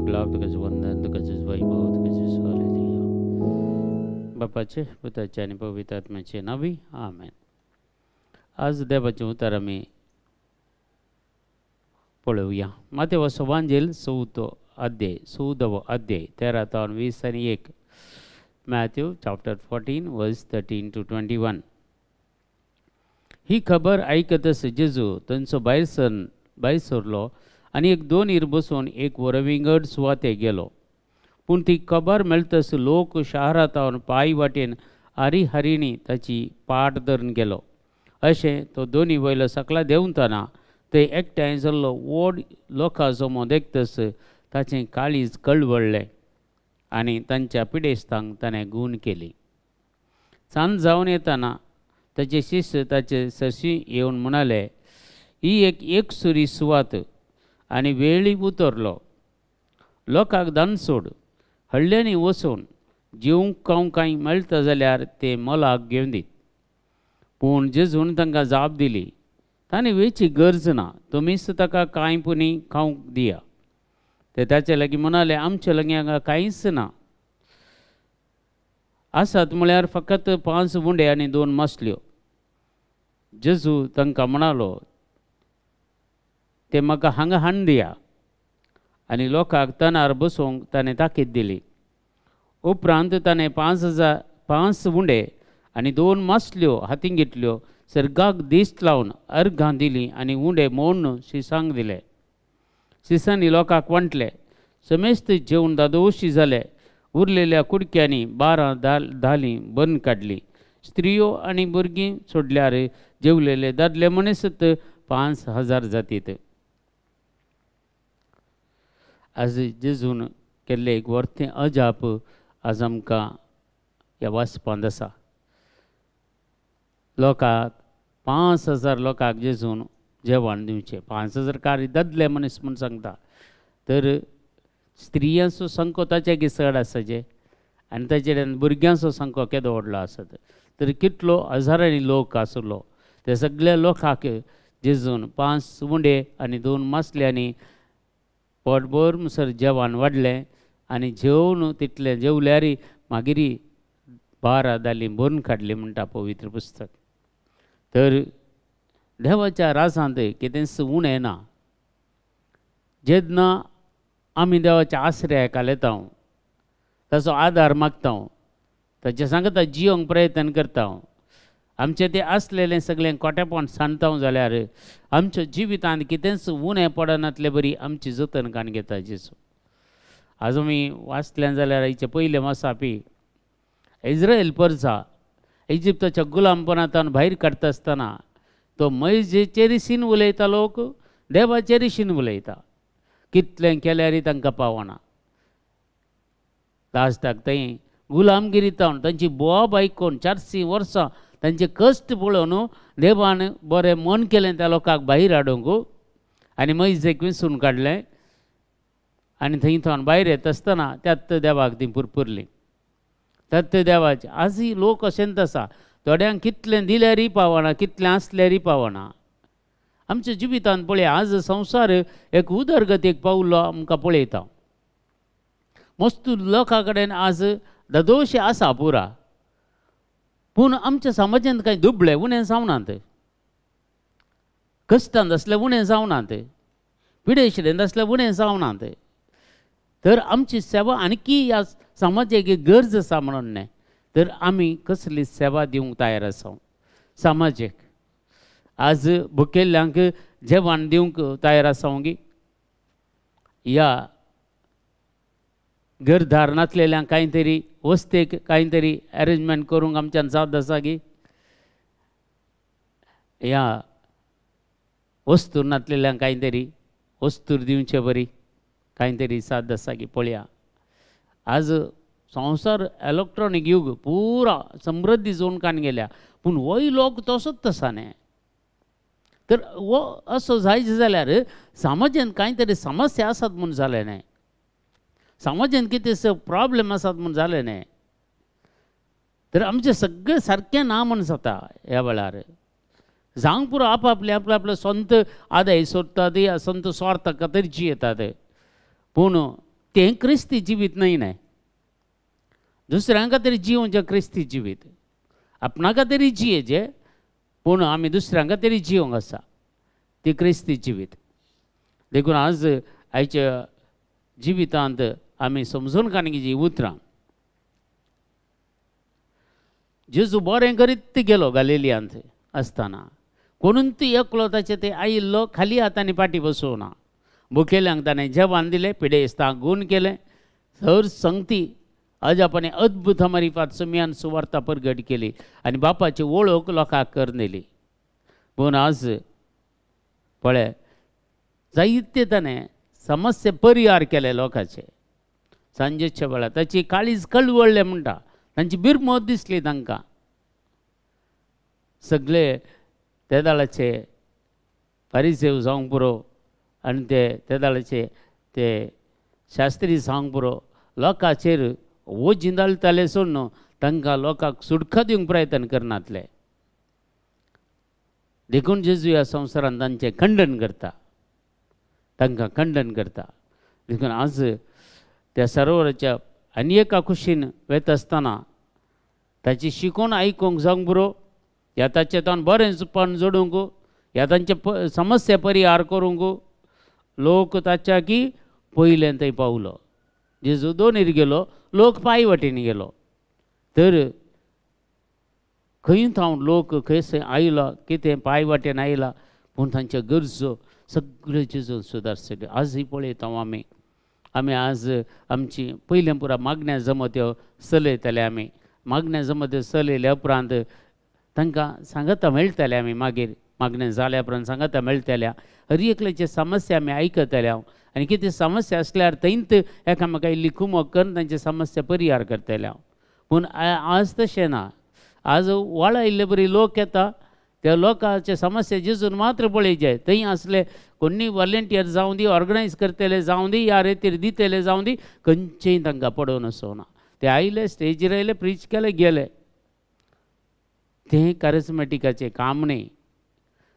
तुका लाभ, तुकाचं वंदन, तुकाचंच वैभव, तुकाचंच हालेलुया. बापाचे, पुताचे आणि पवित्र आत्म्याचे नावी आमेन. आज देवाचे उतार आम्ही पळवूया. मातेवाचो वांजेल 14 अध्याय 13 ते 20 आणि 1. मॅथ्यू चॅप्टर 14 वर्स 13 to 21. ही खबर ऐकतच जेजू तांचो भायर सरलो आणि 1-2 ईर बसून एक वरविंगड सुवाते गेलो. पूण ती खबर मेळटस लोक शारांतावन पांय वाटेन हरिहरिणी ताची पाट धरून गेलो. अशें तो दोनी वयलो सकला देंवतना थंय एकठांय जाल्लो व्हड लोकां जमो देखतस ताचें काळीज कळवळ्ळें आनी तांच्या पिडेस्तांक ताणें गूण केली. सांज जावन येतना ताचे शिश्य ताचे सरशी येवन म्हणाले, ही एक सुरी सुवात आनी वेळी उतरलो. लोकांक दान सोड, हळड्यांनी वचून जेवंक खावंक कांय मेळटा जाल्यार ते मोलाक घेवन दी. पूण जेजून तांकां जाप दिली, ताणें वेची गरज ना, तुमीच ताका कांय पुनी खावंक दिया. ते ताचे लागीं म्हणाले, आमच्या लागीं हांगा कांयच ना आसात म्हळ्यार फकत 5 उंडे आनी 2 मासल्यो. जेजू तांकां म्हणालो, ते म्हाका हांगा हाडून दिया. आनी लोकांक तनार बसूंक ताणें ताकीद दिली. उपरांत ताणें 5 उंडे आनी 2 मासल्यो हातीन घेतल्यो, सर्गाक दिश्ट लावन अर्घां दिलीं आनी उंडे मोडून शिसांक दिले. शिसांनी लोकांक वांटले. समेस्त जेवण दादोशी जाले. उरलेल्या कुडक्यांनी 12 धालीं बंद काडली. स्त्रियो आनी भुरगीं सोडल्यार जेवलेले दादले मनीसत 5000 जातीत. आज जेजून केल्लें एक व्हडलें अजाप आज आमकां ह्या वाचपांत आसा. लोकांक 5000 लोकांक जेजून जेवण दिवचें. 5000 कार दादले मनीस म्हूण सांगता, तर स्त्रियांचो संख्या ताच्या चड आसाचे आनी ताचे भुरग्यांचो संख्या केदो व्हडलो आसत. तर कितलो हजारांनी लोक आसलो. ते सगळ्या लोकांक जेजून 5 उंडे आनी 2 मासल्यांनी पोटभर म्हणसर जेवण वाडलें आनी जेवण तितलें जेवल्यार मागीर 12 धालीं भरून काडलीं म्हणटा पवित्र पुस्तक. तर देवाच्या रासांत कितेंच उणें ना. जेन्ना आमी देवाच्या आश्रयाक येता, ताचो आदार मागता, ताचे सांगता जियोंक प्रयत्न करता, आमचें तें आसलेलें सगळें कोटेपण सांडता जाल्यार आमच्या जिवितांत कितेंच उणें पडनातले बरी आमची जतनकान घेता जेजू. आज आमी वाचलें जाल्यार हेचे पयले मासापी इस्रायल परजा इजिप्ताच्या गुलामपणांतल्यान भायर काडटा आसतना तो मैजेचेर उलयता, लोक देवाचेर उलयता. कितलें केल्यार तांकां पावना. लास्टाक थंय गुलामगिरीतावन तांची बोवाब आयकून 400 वर्सां तांचे कश्ट पळोवन देवान बरें मन केलें त्या लोकांक भायर हाडूंक आनी मैजेक विंचून काडलें. आनी थंयच्यान भायर येता आसतना त्यात देवाक ती पुरपुरली. त्यात देवाचे आजूय लोक अशेंच आसा. थोड्यांक कितलें दिल्यारय पावना, कितलें आसल्यारय पावना. आमच्या जिवितांत पळय, आज संवसार एक उदरगतीक पावलो आमकां पळयता. मस्त लोकां कडेन आज दादोशें आसा पुरा, पूण आमच्या समाजांत कांय दुबळें उणें जावनात, कश्टांत असलें उणें जावनात, पिडेशिडेंत असलें उणें जावनात. तर आमची सेवा आणकी ह्या समाजाक गरज आसा म्हणून न्हय, तर आमी कसली सेवा दिवंक तयार आसा. समाजाक आज भुकेल्ल्यांक जेवण दिवंक तयार आसा गी, या घरदार नासलेल्यांक कांय तरी वस्तेक कांय तरी अरेंजमेंट करूंक आमच्यान जात आसा गी, या वस्तूर नासलेल्यांक कांय तरी वस्तूर दिवचे बरी कांय तरी साद आसा गी. पळया, आज संवसार इलेक्ट्रॉनिक युग पुरा समृद्धी जावन कान गेल्या, पूण होय लोक तसोच तसा न्हय. तर हो असो जायच जाल्यार समाजांत कांय तरी समस्या आसात म्हूण जालें न्हय, समाजांत कितें प्रॉब्लेम आसात म्हूण जालें न्हय. तर आमचें सगळें सारकें ना म्हूण जाता. ह्या वेळार जावंक पुरो आपले स्वंत आदाय सोदतात, संत स्वार्थ खातीरची येतात. पूण तें क्रिस्ती जिवीत न्हय न्हय. दुसऱ्यां खातीर जिवोवचें क्रिस्ती जिवीत. आपणा खातीर जियेचें पूण आमी दुसऱ्यां खातीर जिवंक आसा ती क्रिस्ती जिवीत. देखून आज आयच्या जिवितांत आमी समजून काडची उतरां. जेजू बरें करीत गेलो गलिलियांत आसतना कोणूच एकलो ताचे ते आयिल्लो खाली हातांनी फाटी बसोवना. भुकेल्यांक ताणें जेवण दिलें, पिडेस्तांक गूण केलें, सर संगती अजापाने अद्भुत रिपात सुमयान सुवार्ता परगट केली आनी बापाची वळख लोकांक करनेली. पूण आज पळय जायते ताणें समस्या परिहार केले लोकांचे. सांजेच्या वेळार ताची काळीज कळवळ्ळें म्हणटा, तांची बिरमोत दिसली तांकां. सगळे तेदाळाचे फारिसेव जावंक पुरो आनी ते तेदाळाचे ते शास्त्री जावंक पुरो लोकांचेर वो जिंदाळताले सोड न्हू, तांकां लोकांक सुटका दिवंक प्रयत्न करनातले. देखून जेजू ह्या संवसारांत तांचें खंडन करता, तांकां खंडन करता. देखून आज त्या सरोवराच्या आनी एका कुशीन वेता आसतना ताची शिकोवन आयकूंक जावंक पुरो, ह्या ताचें तान बरेंपण जोडूंक, ह्या तांचे समस्या परिहार करूंक लोक ताच्या की पयलें थंय पावलो. जेजू दोनीर गेलो, लोक पांय वाटेन गेलो. तर खंय थावन लोक खंय आयलो, कितें पांय वाटेन आयला, पूण तांच्यो गरजो सगळ्यो जेजून सुदारतले. आजय पळयता आमी आज आमची पयलें पुरा मागण्या जमत्यो चलयतले. आमी मागण्या जमत्यो चलयल्या उपरांत तांकां सांगता मेळटले. आमी मागीर मागण्या जाल्या उपरांत सांगता मेळटल्या. हर एकल्याचे समस्या आमी आयकतल्या आनी कितें समस्या आसल्यार थंयच एकामेका इल्ली कुमक करून तांचे समस्या परिहार करतल्या. पूण आज तशें ना. आज वाळ आयिल्ले बरी लोक येता, त्या लोकांचे समस्या जेजून मात्र पळयचे. थंय असले कोणी वॉलंटियर जावं दी, ऑर्गनायज करतले जावं दी, ह्या रेतीर दितले जावं दी, खंयचेय तांकां पडोवन वचोना. ते आयले, स्टेजीर आयले, प्रीच केले, गेले. तें कारिझमॅटिकाचें काम न्ही.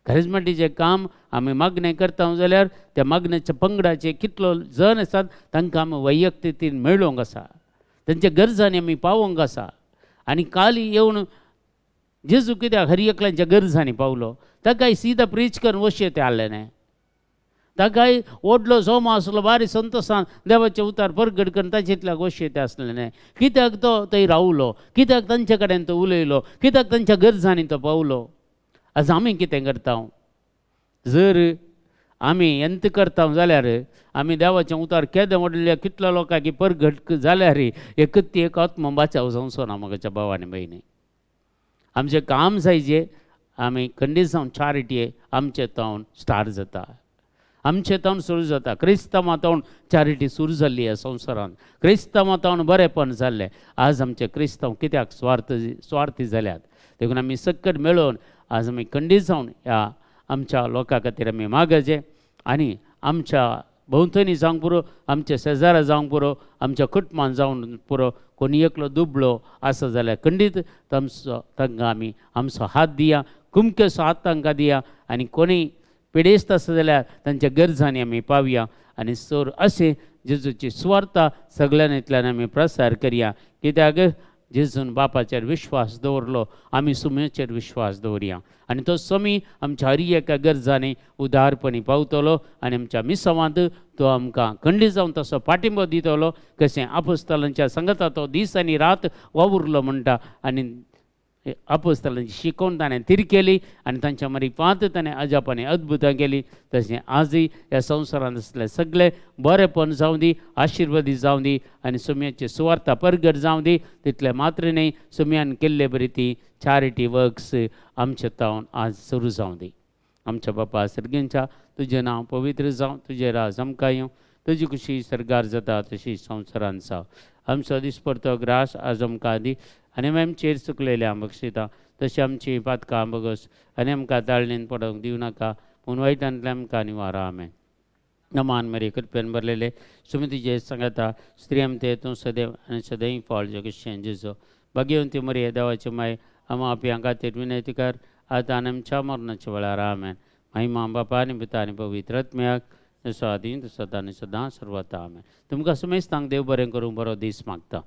कारिझमॅटिचें काम आमी मागणें करता जाल्यार त्या मागणेच्या पंगडाचे कितलो जण आसात तांकां आमी वैयक्तीन मेळोवंक आसा, तांच्या गरजांनी आमी पावोवंक आसा. आनी काल येवन जेजू कित्याक हर एकल्याच्या गरजांनी पावलो? ताकाय सीदा प्रीच करून वशे ते हाडले न्हय. ताकाय व्हडलो सोमो आसलो, बारी संतोशान देवाचे उतार परगट करून ताचेतल्याक वशे ते आसले न्हय. कित्याक तो थंय रावलो? कित्याक तांचे कडेन तो उलयलो? कित्याक तांच्या गरजांनी तो पावलो? आज आमी कितें करता? जर आमी एंत करता जाल्यार आमी देवाचें उतार केदें व्हडल्या कितल्या लोकांक परगट जाल्यार एकच ती एक आत्मा बाचाव जावचो ना. म्हाज्या भावांनी बहिणी, आमचें काम जायजें. आमी खंडीत जावन चॅरिटी आमचे तावन स्टार्ट जाता, आमचे तावन सुरू जाता. क्रिस्तांवां तावन चॅरिटी सुरू जाल्ली ह्या संवसारांत. क्रिस्तांवां तावन बरेंपण जाल्लें. आज आमचे क्रिस्तांव कित्याक स्वार्थी जाल्यात. देखून आमी सकट मेळोवन आज आमी खंडीत जावन ह्या आमच्या लोकां खातीर आमी मागचें. आनी आमच्या भोंवतणी जावंक पुरो, आमच्या शेजारा जावंक पुरो, आमच्या कुटुंबान जावंक पुरो, कोणी एकलो दुबळो आसा जाल्यार खंडीत तांकां आमी आमचो हात दिया, कुमकेचो हात तांकां दिया. आनी कोणी पिडेस्त आसा जाल्यार तांच्या गरजांनी आमी पावया. आनी सर अशें जेजूची सुवार्ता सगळ्यांतल्यान आमी प्रसार करया. कित्याक जेजून बापाचेर विश्वास दवरलो, आमी सुमयेचेर विश्वास दवरया. आनी तो समी आमच्या हर एका गरजांनी उदारपणी पावतलो. आनी आमच्या मिसवांत तो आमकां खंडीत जावन तसो पाठिंबो दितलो. कशें आपोस्तलांच्या संगता तो दीस आनी रात वावुरलो म्हणटा. आनी आपोस्तलांची शिकोवन ताणें तिरकेली आनी तांच्या मरीपांत ताणें अजापांनी अद्भुतां केली. तशें आजय ह्या संवसारांत आसले सगळे बरेंपण जावं दी, आशिर्वादी जावं दी आनी सुमयाची सुवार्ता परगट जावं दी. तितले मात्र न्ही, सुमयान केल्ले बरी ती चॅरिटी वर्क्स आमचे तावन आज सुरू जावं दी. आमच्या बापा सर्गेंच्या तुजें नांव पवित्र जावं, तुजें राज आमकां येवं, तुजी खुशी सरगार जाता तशी संवसारांत जावं. आमचो दिसपरतो ग्रास आज आमकां दी आनी आमचेर चुकलेल्या बक्षिता तशी आमची पातकां बगस आनी आमकां ताळणेन पडोवंक दिवं नाका, पूण वायटांतल्यान आमकां निवारा. आमेन. नमान मरे कृपेन भरलेले सुमितीचे सांगता स्त्री आमते तूं सदैव आनी सदैव फाळ जगतशें जेजो भाग्यवंती मरी देवाची माय आम आपल्या खातीर विनंती कर आतां आनी आमच्या मरणाच्या वेळार. आमेन. महिमा बापा आनी पिता आनी पवित्र आत्म्याक स्वाधीन सदा सर्वता आमेन. तुमकां सुमेज तांक देव बरें करूं, बरो दीस मागता.